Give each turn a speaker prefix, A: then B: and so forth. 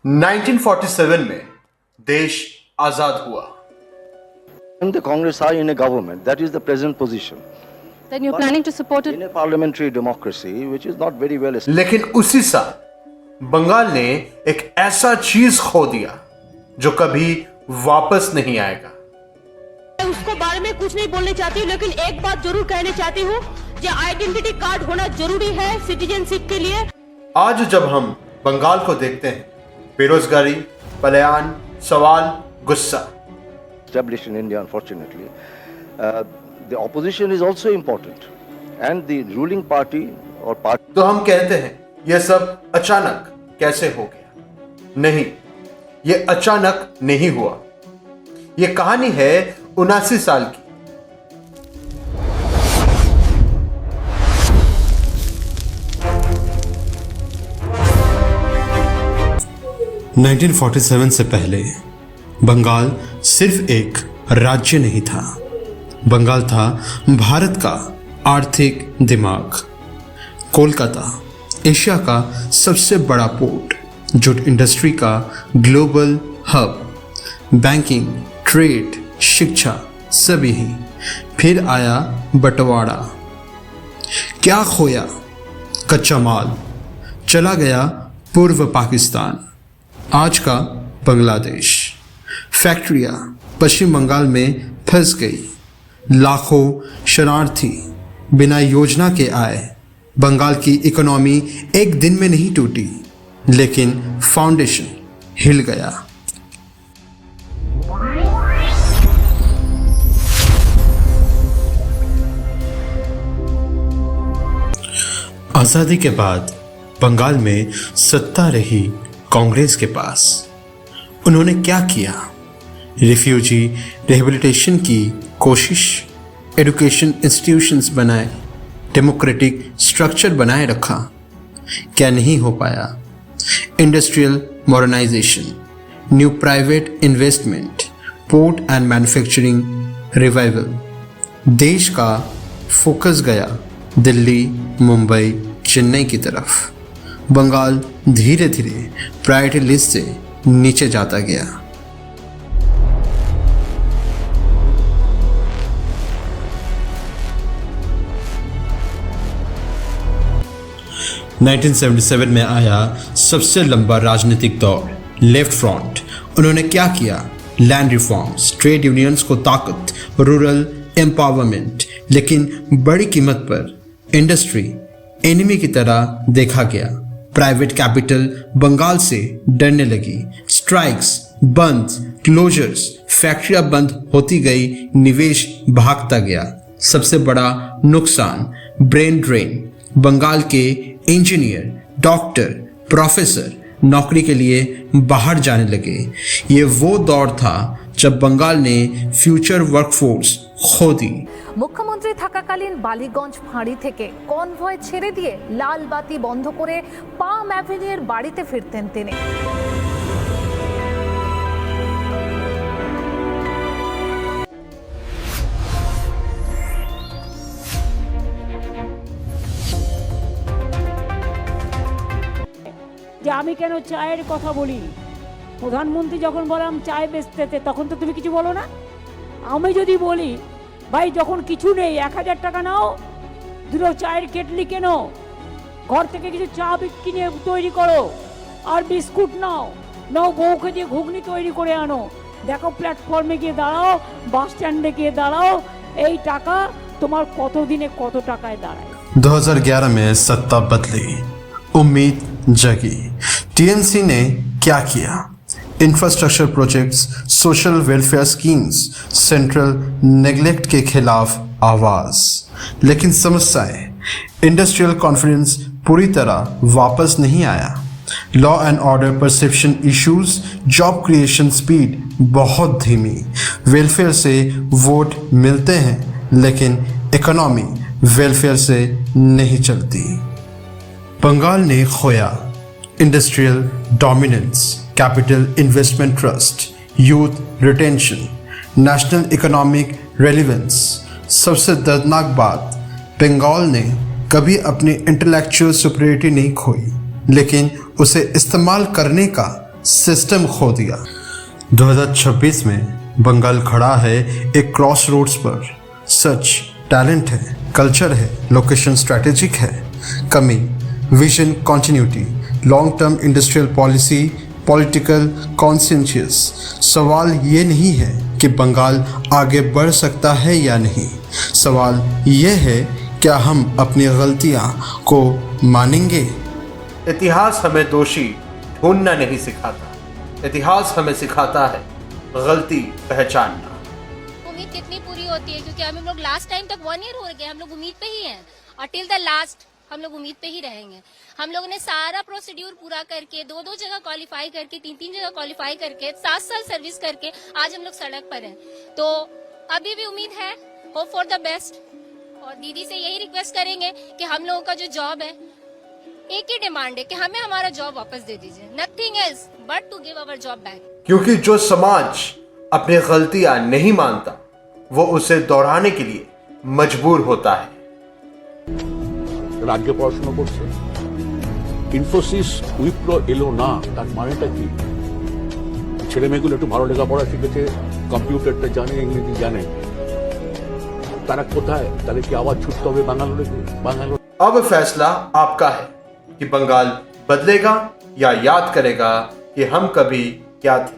A: 1947 में देश आजाद हुआ।
B: And the Congress are in a government. That is the present position.
C: Then you're planning to support it?
B: In a parliamentary democracy, which is not very well established.
A: लेकिन उसी साल बंगाल ने एक ऐसा चीज खो दिया जो कभी वापस नहीं आएगा।
D: मैं उसको बारे में कुछ नहीं बोलना चाहती हूँ, लेकिन एक बात जरूर कहना चाहती हूँ कि आइडेंटिटी कार्ड होना जरूरी है सिटीजनशिप के लिए।
A: आज जब हम बंगाल को देखते हैं, बेरोजगारी, पलायन, सवाल, गुस्सा,
B: Established in India, unfortunately, the opposition is also important, and the ruling party or party.
A: तो हम कहते हैं यह सब अचानक कैसे हो गया? नहीं, यह अचानक नहीं हुआ। यह कहानी है 79 साल की। (1947) से पहले बंगाल सिर्फ एक राज्य नहीं था, बंगाल था भारत का आर्थिक दिमाग। कोलकाता एशिया का सबसे बड़ा पोर्ट, जूट इंडस्ट्री का ग्लोबल हब, बैंकिंग, ट्रेड, शिक्षा सभी ही। फिर आया बंटवारा। क्या खोया? कच्चा माल। चला गया पूर्व पाकिस्तान, आज का बांग्लादेश। फैक्ट्रियां पश्चिम बंगाल में फंस गई। लाखों शरणार्थी बिना योजना के आए। बंगाल की इकोनॉमी एक दिन में नहीं टूटी, लेकिन फाउंडेशन हिल गया। आजादी के बाद बंगाल में सत्ता रही कांग्रेस के पास। उन्होंने क्या किया? रिफ्यूजी रिहेबिलिटेशन की कोशिश, एजुकेशन इंस्टीट्यूशंस बनाए, डेमोक्रेटिक स्ट्रक्चर बनाए रखा। क्या नहीं हो पाया? Industrial modernisation, new private investment, port and manufacturing revival. देश का फोकस गया दिल्ली, मुंबई, चेन्नई की तरफ। बंगाल धीरे धीरे प्रायोरिटी लिस्ट से नीचे जाता गया। (1977) में आया सबसे लंबा राजनीतिक दौर, लेफ्ट फ्रंट। उन्होंने क्या किया? लैंड रिफॉर्म्स, ट्रेड यूनियंस को ताकत, रूरल एम्पावरमेंट। लेकिन बड़ी कीमत पर इंडस्ट्री एनिमी की तरह देखा गया। प्राइवेट कैपिटल बंगाल से डरने लगी। स्ट्राइक्स, बंद, क्लोजर्स, फैक्ट्रियां बंद होती गई, निवेश भागता गया। सबसे बड़ा नुकसान ब्रेन ड्रेन। बंगाल के इंजीनियर, डॉक्टर, प्रोफेसर नौकरी के लिए बाहर जाने लगे। ये वो दौर था जब बंगाल ने फ्यूचर वर्कफोर्स खो दी।
C: মুখ্যমন্ত্রী থাকাকালীন বালিগঞ্জ ফাঁড়ি থেকে কনভয় ছেড়ে দিয়ে লাল বাতি বন্ধ করে পাম অ্যাভিনিউর বাড়িতে ফিরতেন তিনি।
E: যে আমি কেন চায়ের কথা বলি? প্রধানমন্ত্রী যখন বললাম চায় বেচতেতে, তখন তো তুমি কিছু বলো না। আমি যদি বলি ভাই যখন কিছু নেই 1000 টাকা নাও, দুটো চায়ের কেটলি কেনো, ঘর থেকে কিছু চা কিনে তৈরি করো, আর বিস্কুট নাও, বউকে দিয়ে ঘুগনি তৈরি করে আনো, দেখো প্ল্যাটফর্মে গিয়ে দাঁড়াও, বাস স্ট্যান্ডে গিয়ে দাঁড়াও, এই টাকা তোমার কত দিনে কত টাকায় দাঁড়ায়।
A: 2011 में सत्ता बदली, उम्मीद जगी। टीएमसी ने क्या किया? Infrastructure projects, social welfare schemes, central neglect के खिलाफ आवाज। लेकिन समस्याएं, इंडस्ट्रियल कॉन्फिडेंस पूरी तरह वापस नहीं आया। Law and order perception issues, job creation speed बहुत धीमी। वेलफेयर से वोट मिलते हैं, लेकिन इकोनॉमी वेलफेयर से नहीं चलती। बंगाल ने खोया industrial dominance, capital investment trust, youth retention, national economic relevance. सबसे दर्दनाक बात, बंगाल ने कभी अपनी इंटेलेक्चुअल सुपीरियरिटी नहीं खोई, लेकिन उसे इस्तेमाल करने का सिस्टम खो दिया। 2026 में बंगाल खड़ा है एक क्रॉस रोड्स पर। सच टैलेंट है, कल्चर है, लोकेशन स्ट्रैटेजिक है, कमी vision continuity, long term industrial policy, political consensus. सवाल ये नहीं है कि बंगाल आगे बढ़ सकता है या नहीं, सवाल ये है क्या हम अपनी गलतियां को मानेंगे।
F: इतिहास हमें दोषी ढूंढना नहीं सिखाता, इतिहास हमें सिखाता है गलती पहचानना।
G: उम्मीद कितनी पूरी होती है, क्योंकि हम लोग लास्ट टाइम तक 1 ईयर हो गए, हम लोग उम्मीद पे ही हैं और टिल द लास्ट हम लोग उम्मीद पे ही रहेंगे। हम लोगों ने सारा प्रोसीड्यूर पूरा करके 2-2 जगह क्वालिफाई करके 3-3 जगह क्वालिफाई करके 7 साल सर्विस करके आज हम लोग सड़क पर हैं। तो अभी भी उम्मीद है, होप फॉर द बेस्ट। और दीदी से यही रिक्वेस्ट करेंगे कि हम लोगों का जो जॉब है, एक ही डिमांड है कि हमें हमारा जॉब वापस दे दीजिए, nothing else but to give our job back.
F: क्योंकि जो समाज अपनी गलतियां नहीं मानता वो उसे दोहराने के लिए मजबूर होता है।
H: রাজ্যে পড়াশোনা করছে, ইনফোসিস উইপ্রো এলো না, তার মানেটা কি? ছেলে মেয়েগুলো একটু ভালো লেখাপড়া শিখেছে, কম্পিউটারটা জানে, ইংরেজি জানে, তারা কোথায়? তাদেরকে আবার ছুটতে হবে বাঙালোরে।
F: अब फैसला आपका है कि बंगाल बदलेगा या याद करेगा कि हम कभी क्या थे।